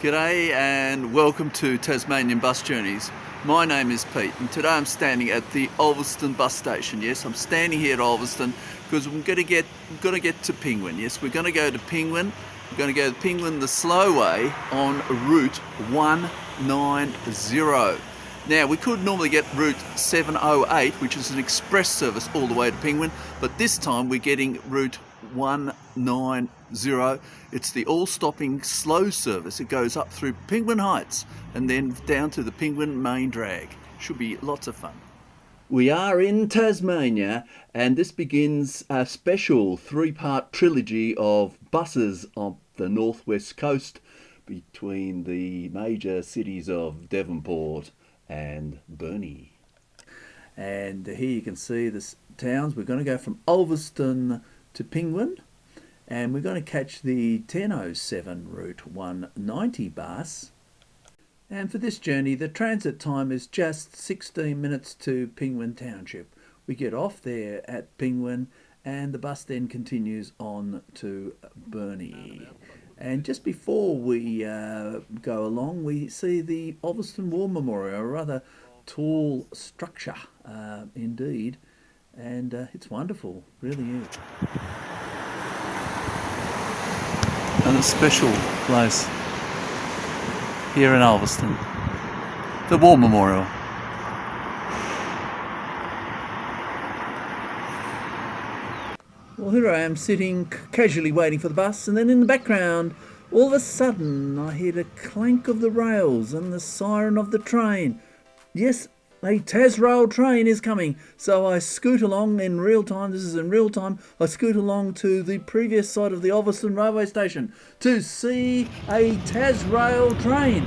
G'day and welcome to Tasmanian Bus Journeys. My name is Pete and today I'm standing at the Ulverstone bus station. Yes, I'm standing here at Ulverstone because we're going to get to Penguin. Yes, we're going to go to Penguin. We're going to go to Penguin the slow way on route 190. Now, we could normally get route 708, which is an express service all the way to Penguin, but this time we're getting route 190. It's the all-stopping slow service. It goes up through Penguin Heights and then down to the Penguin main drag. Should be lots of fun. We are in Tasmania, and this begins a special three-part trilogy of buses on the northwest coast between the major cities of Devonport and Burnie. And here you can see the towns. We're going to go from Ulverstone to Penguin, and we're going to catch the 10:07 route 190 bus. And for this journey, the transit time is just 16 minutes to Penguin Township. We get off there at Penguin, and the bus then continues on to Burnie. And just before we go along, we see the Ulverstone War Memorial, a rather tall structure indeed, and it's wonderful, really is. And a special place here in Ulverstone, the War Memorial. Well, here I am sitting casually waiting for the bus, and then in the background, all of a sudden, I hear the clank of the rails and the siren of the train. Yes, a Tasrail train is coming. So I scoot along in real time. This is in real time. I scoot along to the previous side of the Ulverstone railway station to see a Tasrail train.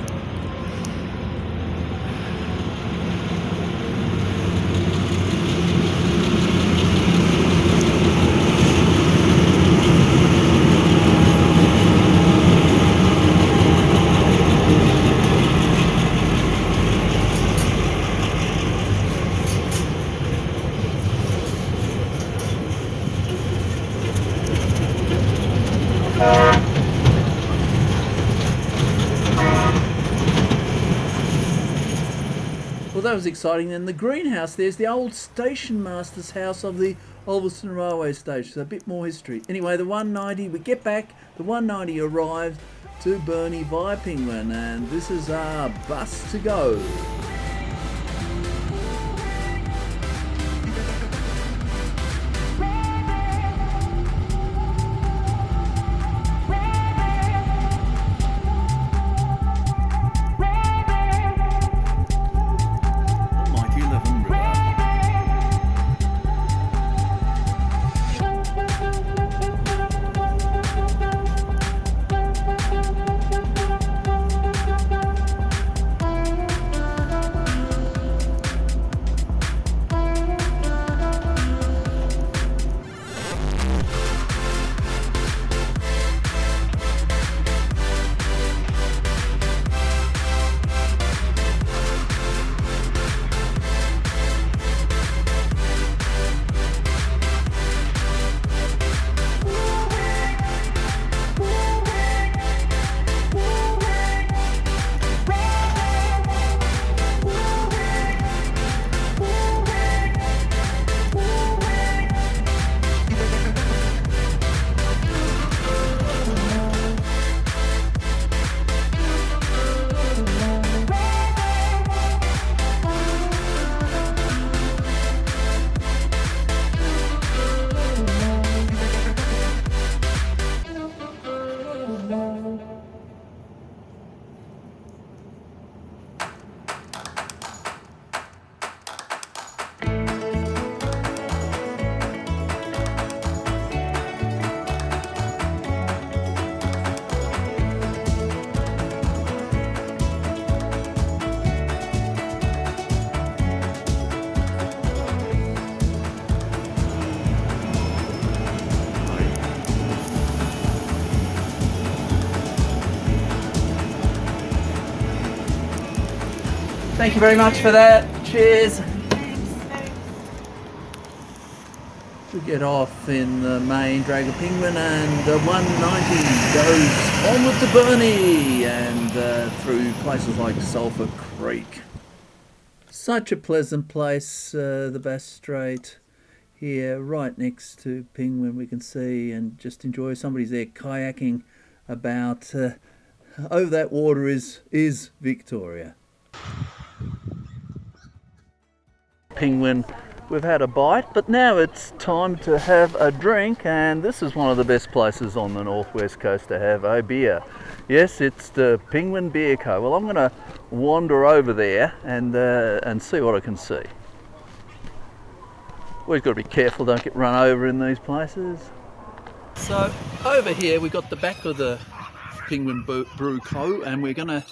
Well, that was exciting. And the greenhouse, there's the old station master's house of the Ulverstone railway station. So a bit more history. Anyway, the 190, we get back, the 190 arrives to Burnie via Penguin, and this is our bus to go. Thank you very much for that. Cheers. We get off in the main drag of Penguin, and 190 goes onward to Burnie and through places like Sulphur Creek. Such a pleasant place, the Bass Strait here, right next to Penguin. We can see and just enjoy. Somebody's there kayaking about. Over that water is Victoria. Penguin. We've had a bite, but now it's time to have a drink, and this is one of the best places on the northwest coast to have a beer. Yes, it's the Penguin Beer Co. Well, I'm going to wander over there and see what I can see. Always got to be careful, don't get run over in these places. So over here we've got the back of the Penguin Brew Co, and we're gonna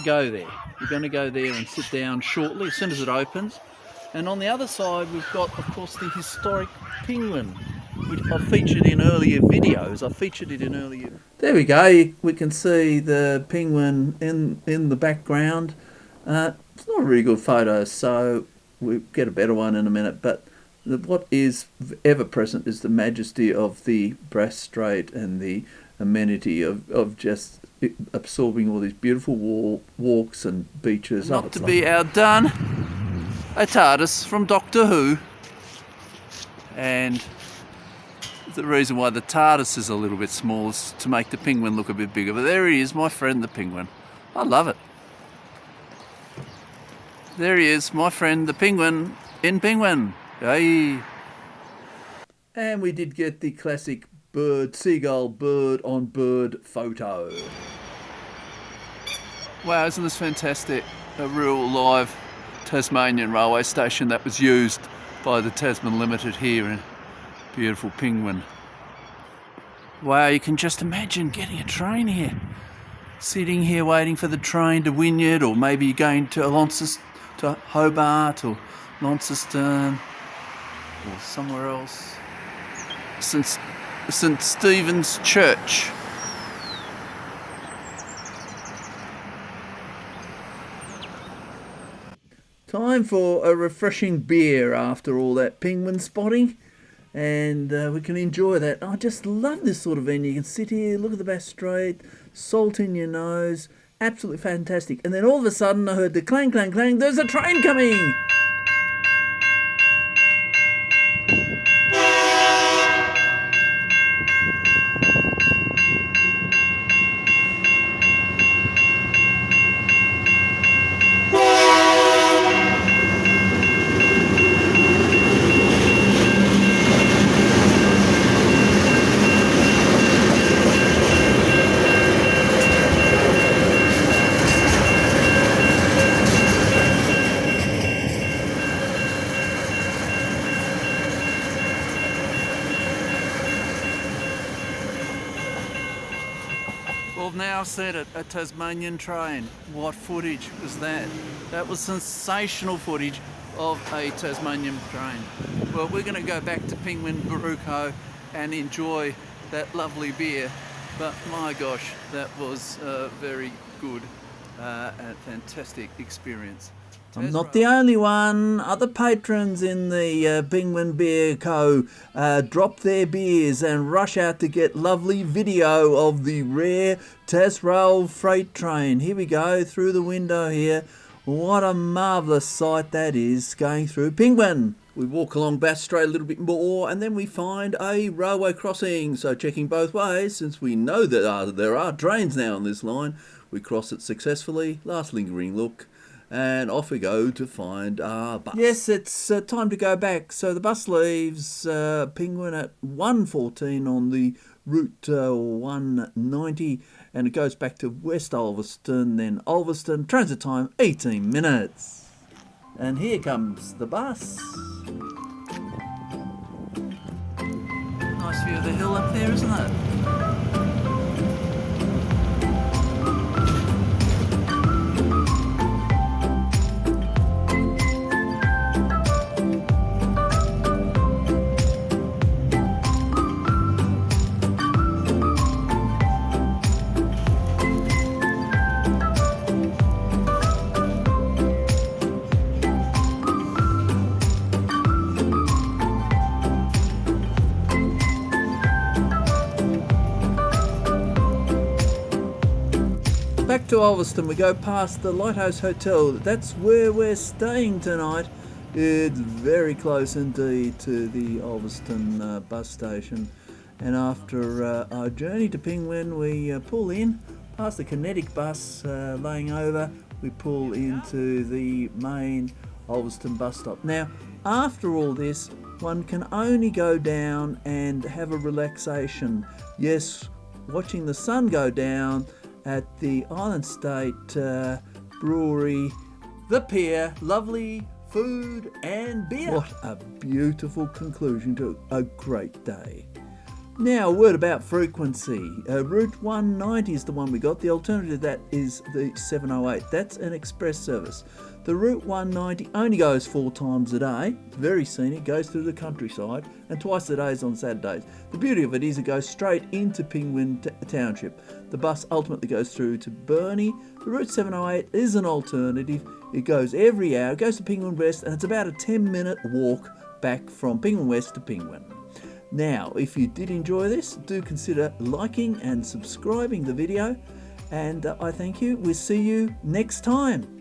go there. We're gonna go there and sit down shortly as soon as it opens. And on the other side we've got, of course, the historic Penguin, which I've featured in earlier videos. There we go. We can see the Penguin in the background. It's not a really good photo, so we'll get a better one in a minute. But what is ever present is the majesty of the Bass Strait and the amenity of just absorbing all these beautiful walks and beaches. Not to be outdone, a TARDIS from Doctor Who, and the reason why the TARDIS is a little bit small is to make the Penguin look a bit bigger. But there he is, my friend the Penguin. I love it. There he is, my friend the Penguin in Penguin. Hey. And we did get the classic seagull bird on bird photo. Wow, isn't this fantastic? A real live Tasmanian railway station that was used by the Tasman Limited here in beautiful Penguin. Wow, you can just imagine getting a train here. Sitting here waiting for the train to Wynyard, or maybe going to to Hobart or Launceston or somewhere else. St Stephen's Church. Time for a refreshing beer after all that penguin spotting, and we can enjoy that. I just love this sort of venue. You can sit here, look at the Bass Strait, salt in your nose, absolutely fantastic. And then all of a sudden I heard the clang, clang, clang, there's a train coming! Well, now I've seen it, a Tasmanian train. What footage was that? That was sensational footage of a Tasmanian train. Well, we're going to go back to Penguin Brew Co and enjoy that lovely beer. But my gosh, that was a very good and fantastic experience. I'm not the only one. Other patrons in the Penguin Beer Co drop their beers and rush out to get lovely video of the rare Tasrail freight train. Here we go through the window here. What a marvellous sight that is going through Penguin. We walk along Bass Strait a little bit more, and then we find a railway crossing. So checking both ways, since we know that there are trains now on this line, we cross it successfully. Last lingering look. And off we go to find our bus. Yes, it's time to go back. So the bus leaves Penguin at 1:14 on the route 190, and it goes back to West Ulverstone, then Ulverstone. Transit time 18 minutes. And here comes the bus. Nice view of the hill up there, isn't it? back to Ulverstone. We go past the Lighthouse Hotel. That's where we're staying tonight. It's very close indeed to the Ulverstone bus station. And after our journey to Penguin, we pull in past the kinetic bus laying over. We pull into the main Ulverstone bus stop. Now, after all this, one can only go down and have a relaxation. Yes, watching the sun go down at the Island State Brewery, the pier, lovely food and beer. What a beautiful conclusion to a great day. Now, a word about frequency. Route 190 is the one we got. The alternative to that is the 708. That's an express service. The Route 190 only goes 4 times a day. It's very scenic, goes through the countryside, and twice a day is on Saturdays. The beauty of it is it goes straight into Penguin Township. The bus ultimately goes through to Burnie. The Route 708 is an alternative. It goes every hour, it goes to Penguin West, and it's about a 10-minute walk back from Penguin West to Penguin. Now, if you did enjoy this, do consider liking and subscribing the video, and I thank you. We'll see you next time.